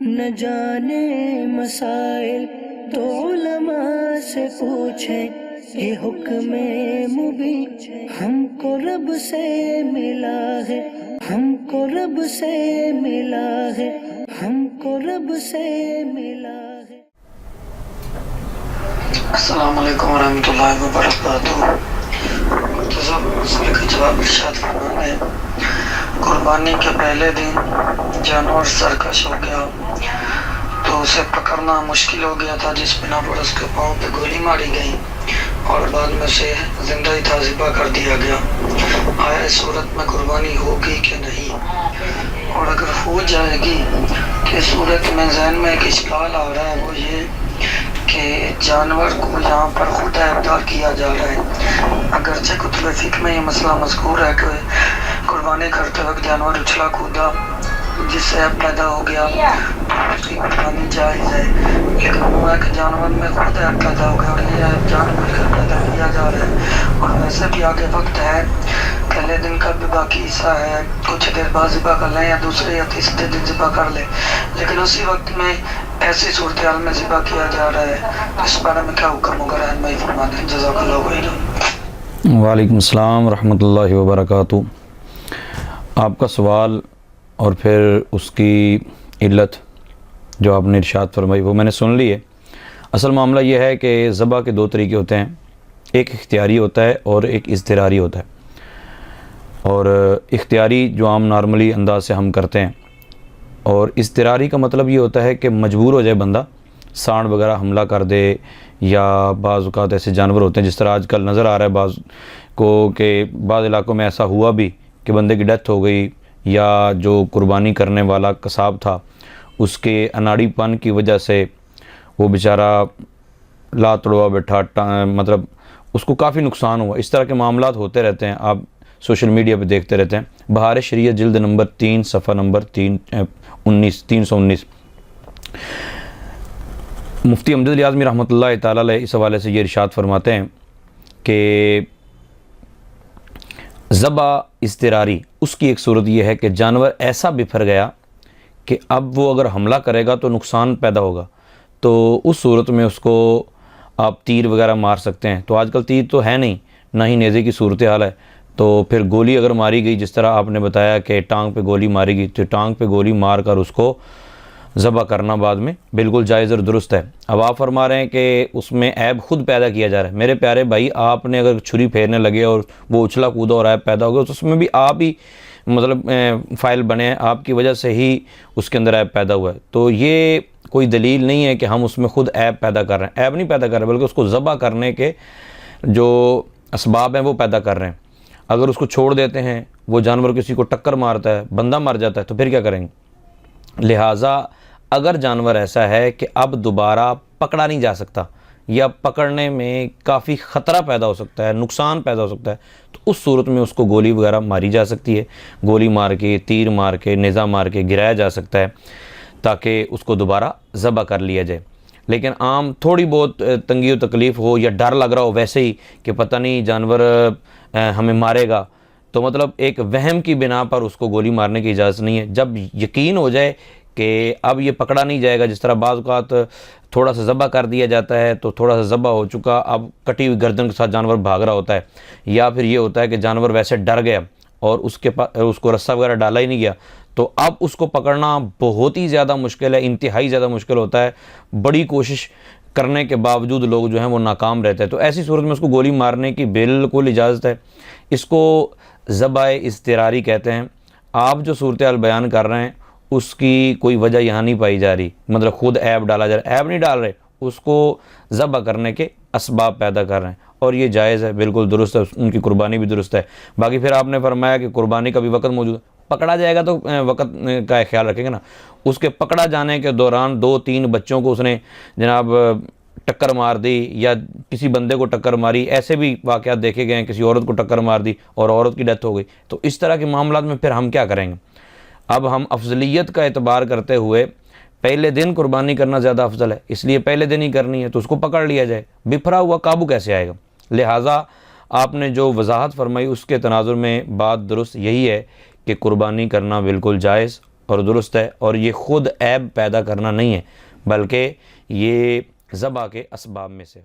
न जाने मसाइल तो उलमा से पूछें। ये हुक्म मुबीन हमको रब से मिला है, हमको रब से मिला है, हमको रब से मिला है। अस्सलाम वालेकुम रहमतुल्लाहि व बरकातुहू। मसले का जवाब इरशाद फरमाना है। कुर्बानी के पहले दिन जानवर सरकश हो गया तो उसे पकड़ना मुश्किल हो गया था, जिस बिना पर उसके पाँव पे गोली मारी गई और बाद में उसे जिंदा ही ताज़िबा कर दिया गया। आया इस सूरत में कुर्बानी होगी कि नहीं, और अगर हो जाएगी कि सूरत में जहन में एक इश्काल आ रहा है, वो ये कि जानवर को यहाँ पर खुद ऐबदार किया जा रहा है। अगरचे कुतुब फ़िक़्ह में ये मसला मज़कूर है कि कुर्बानी करते वक्त जानवर उछला कूदा जिससे ऐब पैदा हो गया तो उसकी कुर्बानी जायज़ है, लेकिन वो है कि जानवर में खुद ऐब पैदा हो गया और ये ऐब जानवर का पैदा किया जा रहा है। और वैसे भी आगे वक्त है, पहले दिन का भी बाकी हिस्सा है, कुछ देर बाद ज़िबा कर लें या दूसरे या तीसरे दिन ज़िबा कर लें, लेकिन उसी वक्त में ऐसी सूरत हाल में ज़िबा किया जा रहा है, तो इस बारे में क्या हुक्म होगा रहनुमाई फरमाते हैं। जज़ाकल्लाहु खैरन। वालेकुम अस्सलाम रहमतुल्लाहि व बरकातुहू। आपका सवाल और फिर उसकी इल्लत जो आपने इरशाद फरमाई वो मैंने सुन ली है। असल मामला ये है कि ज़बह के दो तरीके होते हैं, एक इख्तियारी होता है और एक इज़्तिरारी होता है। और इख्तियारी जो आम नॉर्मली अंदाज से हम करते हैं, और इज़्तिरारी का मतलब ये होता है कि मजबूर हो जाए बंदा, सांड वगैरह हमला कर दे, या बाज़ औक़ात ऐसे जानवर होते हैं जिस तरह आजकल नज़र आ रहा है बाज़ को कि बाज़ इलाक़ों में ऐसा हुआ भी कि बंदे की डेथ हो गई, या जो कुर्बानी करने वाला कसाब था उसके अनाड़ीपन की वजह से वो बेचारा ला तड़वा बैठा, मतलब उसको काफ़ी नुकसान हुआ। इस तरह के मामलात होते रहते हैं, आप सोशल मीडिया पे देखते रहते हैं। बहार शरीयत जिल्द नंबर 3 सफ़ा नंबर 319 मुफ्ती अमजद अली आज़मी रहमतुल्लाह ताला अलैह इस हवाले से ये इरशाद फरमाते हैं कि ज़बा इज़्तिरारी उसकी एक सूरत यह है कि जानवर ऐसा बिफर गया कि अब वो अगर हमला करेगा तो नुकसान पैदा होगा, तो उस सूरत में उसको आप तीर वगैरह मार सकते हैं। तो आजकल तीर तो है नहीं, ना ही नेज़े की सूरत हाल है, तो फिर गोली अगर मारी गई, जिस तरह आपने बताया कि टांग पे गोली मारी गई, तो टांग पे गोली मार कर उसको ज़बह करना बाद में बिल्कुल जायज़ और दुरुस्त है। अब आप फरमा रहे हैं कि उसमें ऐब खुद पैदा किया जा रहा है। मेरे प्यारे भाई, आपने अगर छुरी फेरने लगे और वो उछला कूदा और ऐब पैदा हो गया, तो उसमें भी आप ही मतलब फ़ाइल बने हैं, आपकी वजह से ही उसके अंदर ऐब पैदा हुआ है। तो ये कोई दलील नहीं है कि हम उसमें ख़ुद ऐब पैदा कर रहे हैं। ऐब नहीं पैदा कर रहे, बल्कि उसको ज़बह करने के जो असबाब हैं वो पैदा कर रहे हैं। अगर उसको छोड़ देते हैं, वो जानवर किसी को टक्कर मारता है, बंदा मर जाता है, तो फिर क्या करेंगे। लिहाजा अगर जानवर ऐसा है कि अब दोबारा पकड़ा नहीं जा सकता या पकड़ने में काफ़ी ख़तरा पैदा हो सकता है, नुकसान पैदा हो सकता है, तो उस सूरत में उसको गोली वगैरह मारी जा सकती है। गोली मार के, तीर मार के, नेज़ा मार के गिराया जा सकता है ताकि उसको दोबारा ज़बह कर लिया जाए। लेकिन आम थोड़ी बहुत तंगी और तकलीफ़ हो या डर लग रहा हो वैसे ही कि पता नहीं जानवर हमें मारेगा, तो मतलब एक वहम की बिना पर उसको गोली मारने की इजाज़त नहीं है। जब यकीन हो जाए कि अब ये पकड़ा नहीं जाएगा, जिस तरह बाज़ औक़ात थोड़ा सा ज़बह कर दिया जाता है तो थोड़ा सा ज़बह हो चुका, अब कटी हुई गर्दन के साथ जानवर भाग रहा होता है, या फिर ये होता है कि जानवर वैसे डर गया और उसके पास उसको रस्सा वगैरह डाला ही नहीं गया, तो अब उसको पकड़ना बहुत ही ज़्यादा मुश्किल है, इंतहाई ज़्यादा मुश्किल होता है। बड़ी कोशिश करने के बावजूद लोग जो हैं वो नाकाम रहते हैं। तो ऐसी सूरत में उसको गोली मारने की बिल्कुल इजाज़त है। इसको ज़बह इज़्तिरारी कहते हैं। आप जो सूरत हाल बयान कर रहे हैं उसकी कोई वजह यहाँ नहीं पाई जा रही, मतलब ख़ुद ऐब डाला जा रहा है। ऐब नहीं डाल रहे, उसको ज़बह करने के असबाब पैदा कर रहे हैं, और ये जायज़ है, बिल्कुल दुरुस्त है, उनकी कुर्बानी भी दुरुस्त है। बाकी फिर आपने फरमाया कि कुर्बानी का भी वक़्त मौजूद है, पकड़ा जाएगा तो वक़्त का ख्याल रखेंगे ना। उसके पकड़ा जाने के दौरान 2-3 बच्चों को उसने जनाब टक्कर मार दी, या किसी बंदे को टक्कर मारी, ऐसे भी वाक़यात देखे गए हैं, किसी औरत को टक्कर मार दी और औरत की डेथ हो गई। तो इस तरह के मामलात में फिर हम क्या करेंगे। अब हम अफजलियत का एतबार करते हुए पहले दिन कुर्बानी करना ज़्यादा अफजल है, इसलिए पहले दिन ही करनी है, तो उसको पकड़ लिया जाए। बिफरा हुआ काबू कैसे आएगा। लिहाजा आपने जो वजाहत फरमाई उसके तनाजुर में बात दुरुस्त यही है कि कुर्बानी करना बिल्कुल जायज़ और दुरुस्त है, और ये ख़ुद ऐब पैदा करना नहीं है, बल्कि ये ज़बा के असबाब में से।